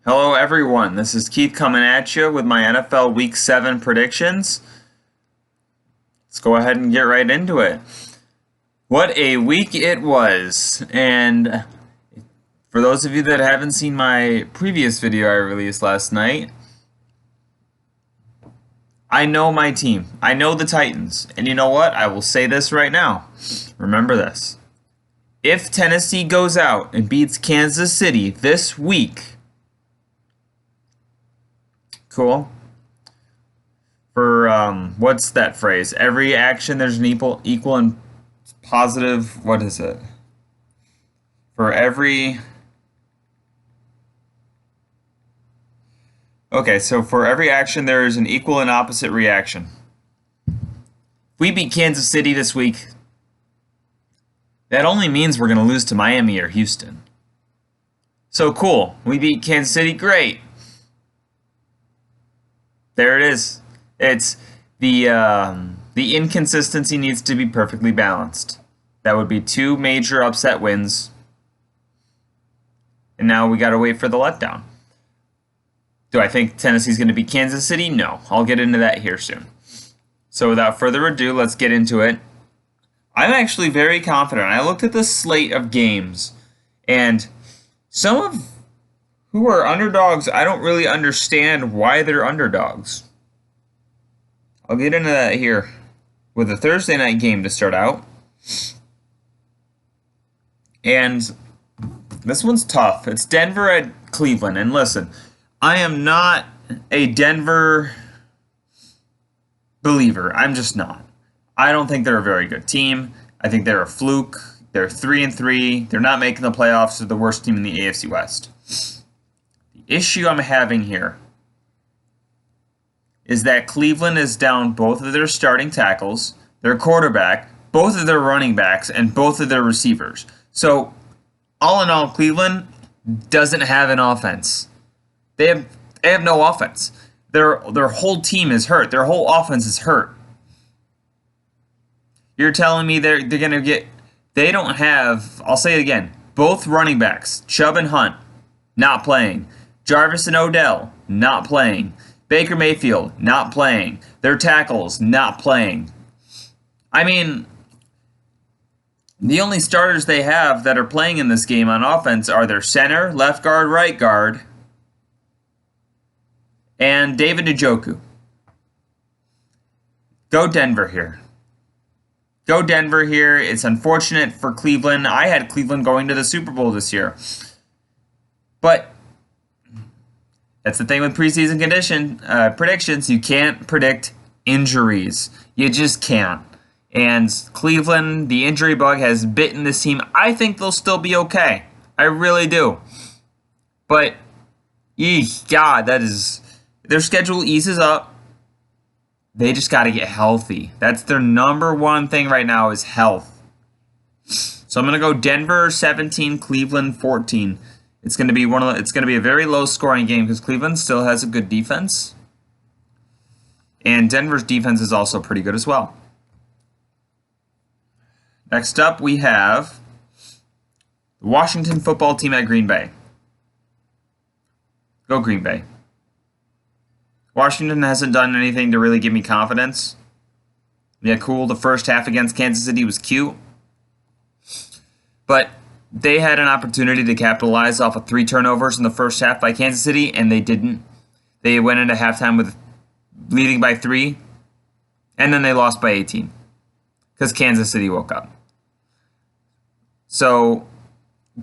Hello, everyone. This is Keith coming at you with my NFL Week 7 predictions. Let's go ahead and get right into it. What a week it was. And for those of you that haven't seen my previous video I released last night, I know my team. I know the Titans. And you know what? I will say this right now. Remember this. If Tennessee goes out and beats Kansas City this week, cool. For what's that phrase? Every action there's an equal and positive. What is it? For every. Okay, so for every action there is an equal and opposite reaction. If we beat Kansas City this week, that only means we're going to lose to Miami or Houston. So cool. We beat Kansas City. Great. There it is. It's the inconsistency needs to be perfectly balanced. That would be two major upset wins. And now we got to wait for the letdown. Do I think Tennessee's going to beat Kansas City? No. I'll get into that here soon. So without further ado, let's get into it. I'm actually very confident. I looked at the slate of games, and some of who are underdogs, I don't really understand why they're underdogs. I'll get into that here with a Thursday night game to start out. And this one's tough. It's Denver at Cleveland. And listen, I am not a Denver believer. I'm just not. I don't think they're a very good team. I think they're a fluke. They're 3-3. They're not making the playoffs. They're the worst team in the AFC West. The issue I'm having here is that Cleveland is down both of their starting tackles, their quarterback, both of their running backs, and both of their receivers. So, all in all, Cleveland doesn't have an offense. They have no offense. Their whole team is hurt. Their whole offense is hurt. You're telling me they're going to get... They don't have... I'll say it again. Both running backs, Chubb and Hunt, not playing. Jarvis and Odell, not playing. Baker Mayfield, not playing. Their tackles, not playing. I mean, the only starters they have that are playing in this game on offense are their center, left guard, right guard, and David Njoku. Go Denver here. Go Denver here. It's unfortunate for Cleveland. I had Cleveland going to the Super Bowl this year. But that's the thing with preseason predictions. You can't predict injuries. You just can't. And Cleveland, the injury bug has bitten this team. I think they'll still be okay. I really do. But, God, their schedule eases up. They just got to get healthy. That's their number one thing right now is health. So I'm going to go Denver 17, Cleveland 14. It's going to be a very low scoring game because Cleveland still has a good defense. And Denver's defense is also pretty good as well. Next up we have the Washington football team at Green Bay. Go Green Bay. Washington hasn't done anything to really give me confidence. Yeah, cool. The first half against Kansas City was cute. But they had an opportunity to capitalize off of 3 turnovers in the first half by Kansas City, and they didn't. They went into halftime with leading by 3, and then they lost by 18 because Kansas City woke up. So,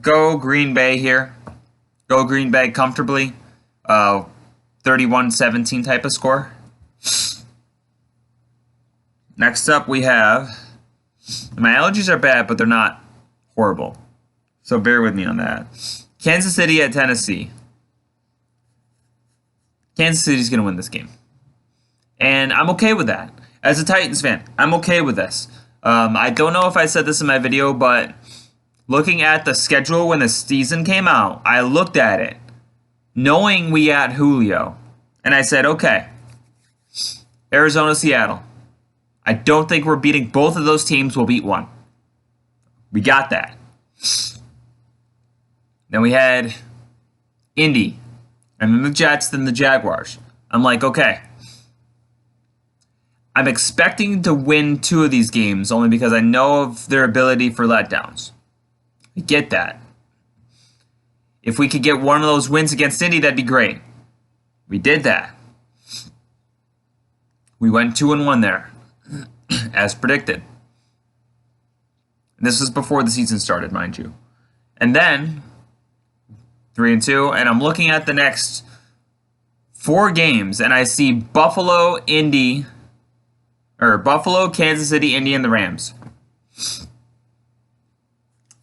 go Green Bay here. Go Green Bay comfortably. 31-17 type of score. Next up we have... My allergies are bad, but they're not horrible. So bear with me on that. Kansas City at Tennessee. Kansas City's going to win this game. And I'm okay with that. As a Titans fan, I'm okay with this. I don't know if I said this in my video, but looking at the schedule when the season came out, I looked at it, knowing we had Julio. And I said, okay, Arizona, Seattle. I don't think we're beating both of those teams. We'll beat one. We got that. Then we had Indy, and then the Jets, then the Jaguars. I'm like, okay. I'm expecting to win 2 of these games only because I know of their ability for letdowns. I get that. If we could get one of those wins against Indy, that'd be great. We did that. We went 2-1 there, as predicted. This was before the season started, mind you. And then 3-2, and I'm looking at the next 4 games, and I see Buffalo, Kansas City, Indy, and the Rams.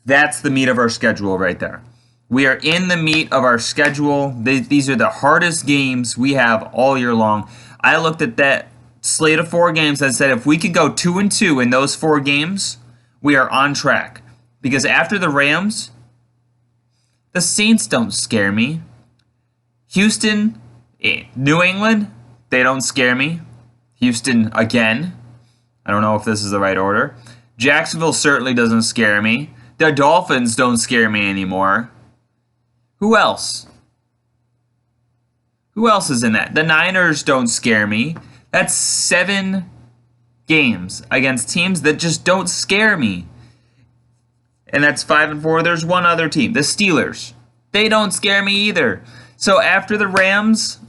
That's the meat of our schedule right there. We are in the meat of our schedule. These are the hardest games we have all year long. I looked at that slate of 4 games and said if we could go 2-2 in those 4 games, we are on track. Because after the Rams, the Saints don't scare me. Houston, New England, they don't scare me. Houston again. I don't know if this is the right order. Jacksonville certainly doesn't scare me. The Dolphins don't scare me anymore. Who else? Who else is in that? The Niners don't scare me. That's 7 games against teams that just don't scare me. And that's 5-4. There's one other team, the Steelers. They don't scare me either. So after the Rams,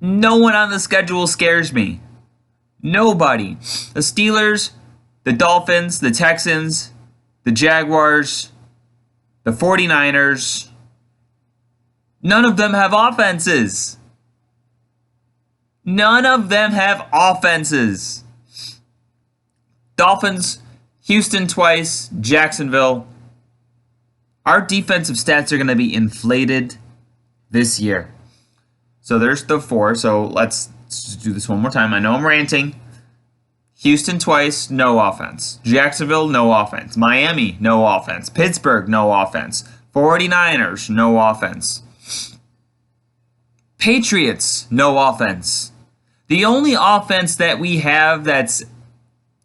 no one on the schedule scares me. Nobody. The Steelers, the Dolphins, the Texans, the Jaguars, the 49ers. None of them have offenses. None of them have offenses. Dolphins, Houston twice, Jacksonville. Our defensive stats are going to be inflated this year. So there's the 4. So let's do this one more time. I know I'm ranting. Houston twice, no offense. Jacksonville, no offense. Miami, no offense. Pittsburgh, no offense. 49ers, no offense. Patriots, no offense. The only offense that we have that's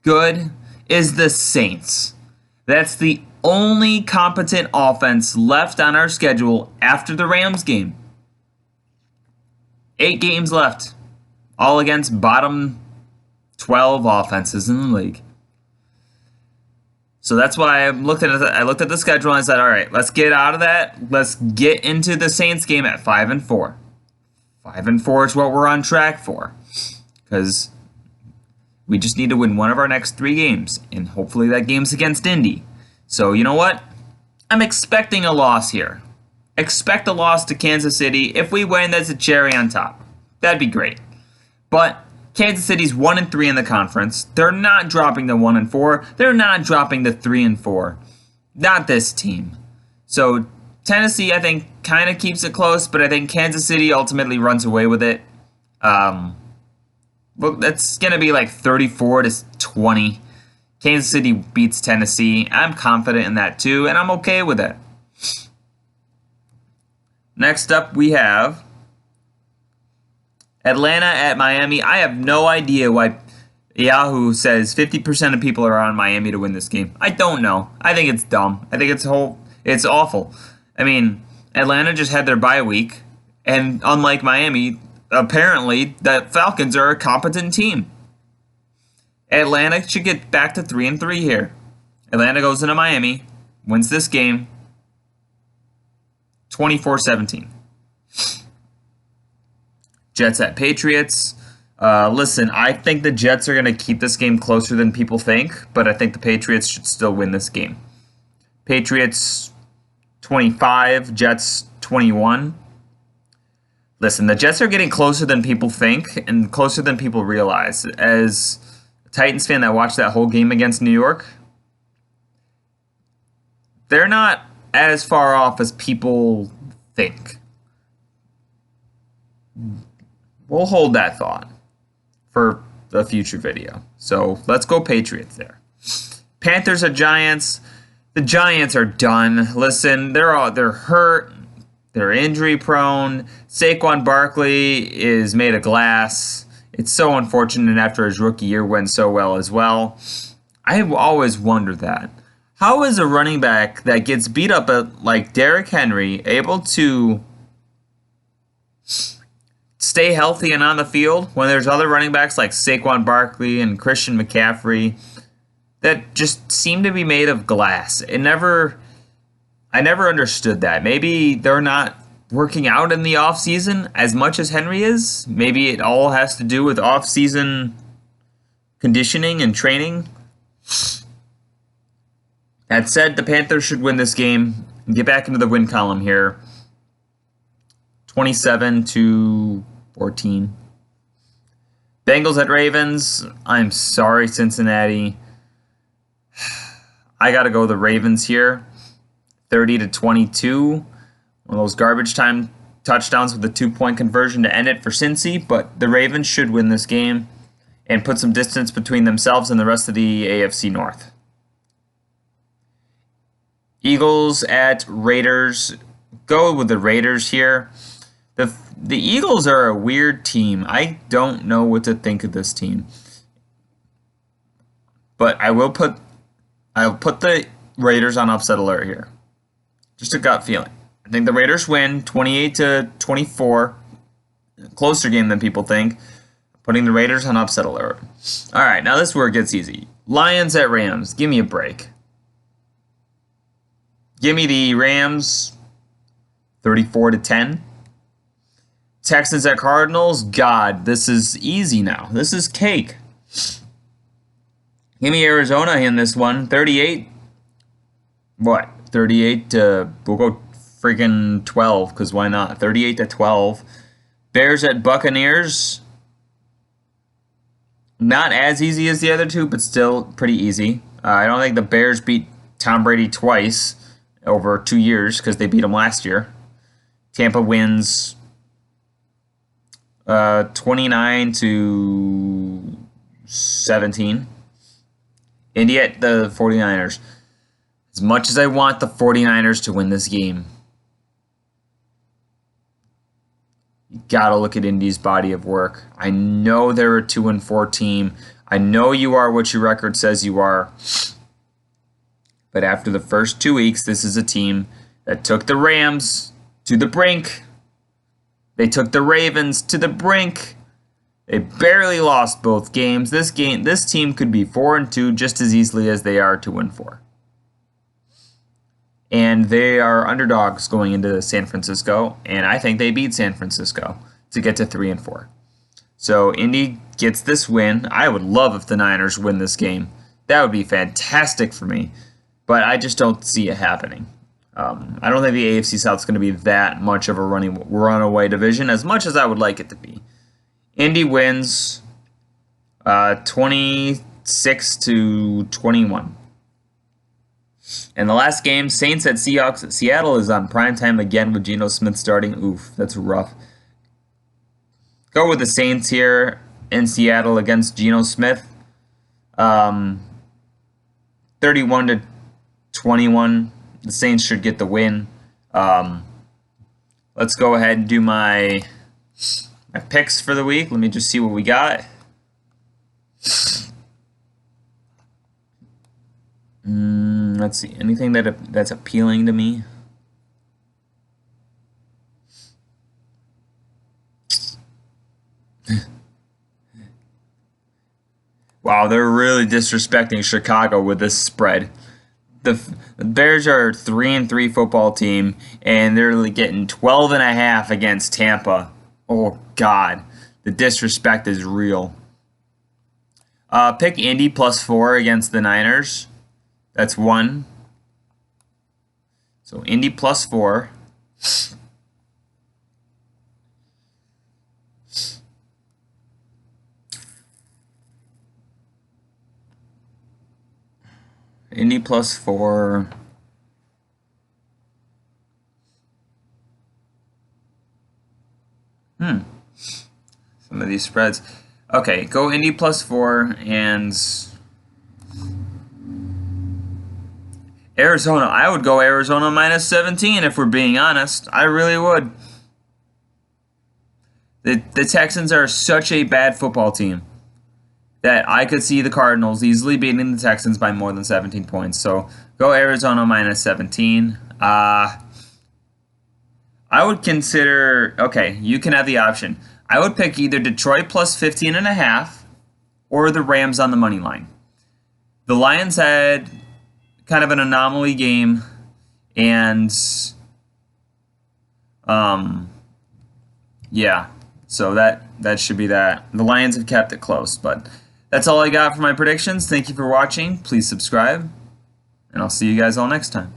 good is the Saints. That's the only competent offense left on our schedule after the Rams game. 8 games left, all against bottom 12 offenses in the league. So that's why I looked at the schedule and I said, all right, let's get out of that. Let's get into the Saints game at 5-4. 5-4 is what we're on track for. Because we just need to win one of our next 3 games. And hopefully that game's against Indy. So you know what? I'm expecting a loss here. Expect a loss to Kansas City. If we win, that's a cherry on top. That'd be great. But Kansas City's 1-3 in the conference. They're not dropping to 1-4. They're not dropping to 3-4. Not this team. So Tennessee, I think, kind of keeps it close, but I think Kansas City ultimately runs away with it. Well, that's going to be like 34-20. Kansas City beats Tennessee. I'm confident in that too, and I'm okay with it. Next up, we have Atlanta at Miami. I have no idea why Yahoo says 50% of people are on Miami to win this game. I don't know. I think it's dumb. I think it's awful. I mean, Atlanta just had their bye week, and unlike Miami, apparently the Falcons are a competent team. Atlanta should get back to 3-3 here. Atlanta goes into Miami, wins this game 24-17. Jets at Patriots. Listen, I think the Jets are going to keep this game closer than people think, but I think the Patriots should still win this game. Patriots 25, Jets 21. Listen, the Jets are getting closer than people think and closer than people realize. As a Titans fan that watched that whole game against New York, they're not as far off as people think. We'll hold that thought for a future video. So let's go Patriots there. Panthers at Giants. The Giants are done. Listen, they're hurt. They're injury prone. Saquon Barkley is made of glass. It's so unfortunate after his rookie year went so well as well. I have always wondered that. How is a running back that gets beat up like Derrick Henry able to stay healthy and on the field when there's other running backs like Saquon Barkley and Christian McCaffrey that just seem to be made of glass. I never understood that. Maybe they're not working out in the offseason as much as Henry is. Maybe it all has to do with off-season conditioning and training. That said, the Panthers should win this game and get back into the win column here. 27-14. Bengals at Ravens. I'm sorry, Cincinnati. I got to go the Ravens here. 30-22. One of those garbage time touchdowns with a 2-point conversion to end it for Cincy, but the Ravens should win this game and put some distance between themselves and the rest of the AFC North. Eagles at Raiders. Go with the Raiders here. The Eagles are a weird team. I don't know what to think of this team. But I'll put the Raiders on upset alert here. Just a gut feeling. I think the Raiders win 28-24. Closer game than people think. Putting the Raiders on upset alert. All right, now this is where it gets easy. Lions at Rams. Give me a break. Give me the Rams 34-10. Texans at Cardinals. God, this is easy now. This is cake. Give me Arizona in this one. 38. What? 38 to... We'll go freaking 12, because why not? 38-12. Bears at Buccaneers. Not as easy as the other two, but still pretty easy. I don't think the Bears beat Tom Brady twice over 2 years, because they beat him last year. Tampa wins 29-17. Indy at the 49ers. As much as I want the 49ers to win this game, you gotta look at Indy's body of work. I know they're a 2-4 team. I know you are what your record says you are. But after the first 2 weeks, this is a team that took the Rams to the brink. They took the Ravens to the brink. They barely lost both games. This team could be 4-2 just as easily as they are 2-4. And they are underdogs going into San Francisco, and I think they beat San Francisco to get to 3-4. So Indy gets this win. I would love if the Niners win this game. That would be fantastic for me, but I just don't see it happening. I don't think the AFC South is going to be that much of a runaway division as much as I would like it to be. Indy wins 26-21. And the last game, Saints at Seahawks. Seattle is on primetime again with Geno Smith starting. Oof, that's rough. Go with the Saints here in Seattle against Geno Smith. 31-21. The Saints should get the win. Let's go ahead and do my picks for the week. Let me just see what we got. Let's see. Anything that's appealing to me? Wow, they're really disrespecting Chicago with this spread. The Bears are a 3-3 football team, and they're getting 12.5 against Tampa. Oh, God. The disrespect is real. Pick Indy +4 against the Niners. That's 1. So Indy +4. Indy +4. Some of these spreads. Okay, go Indy +4 and Arizona. I would go Arizona -17 if we're being honest. I really would. The Texans are such a bad football team that I could see the Cardinals easily beating the Texans by more than 17 points. So go Arizona -17. I would consider, okay, you can have the option. I would pick either Detroit plus 15.5 or the Rams on the money line. The Lions had kind of an anomaly game, and yeah, so that should be that. The Lions have kept it close, but that's all I got for my predictions. Thank you for watching. Please subscribe, and I'll see you guys all next time.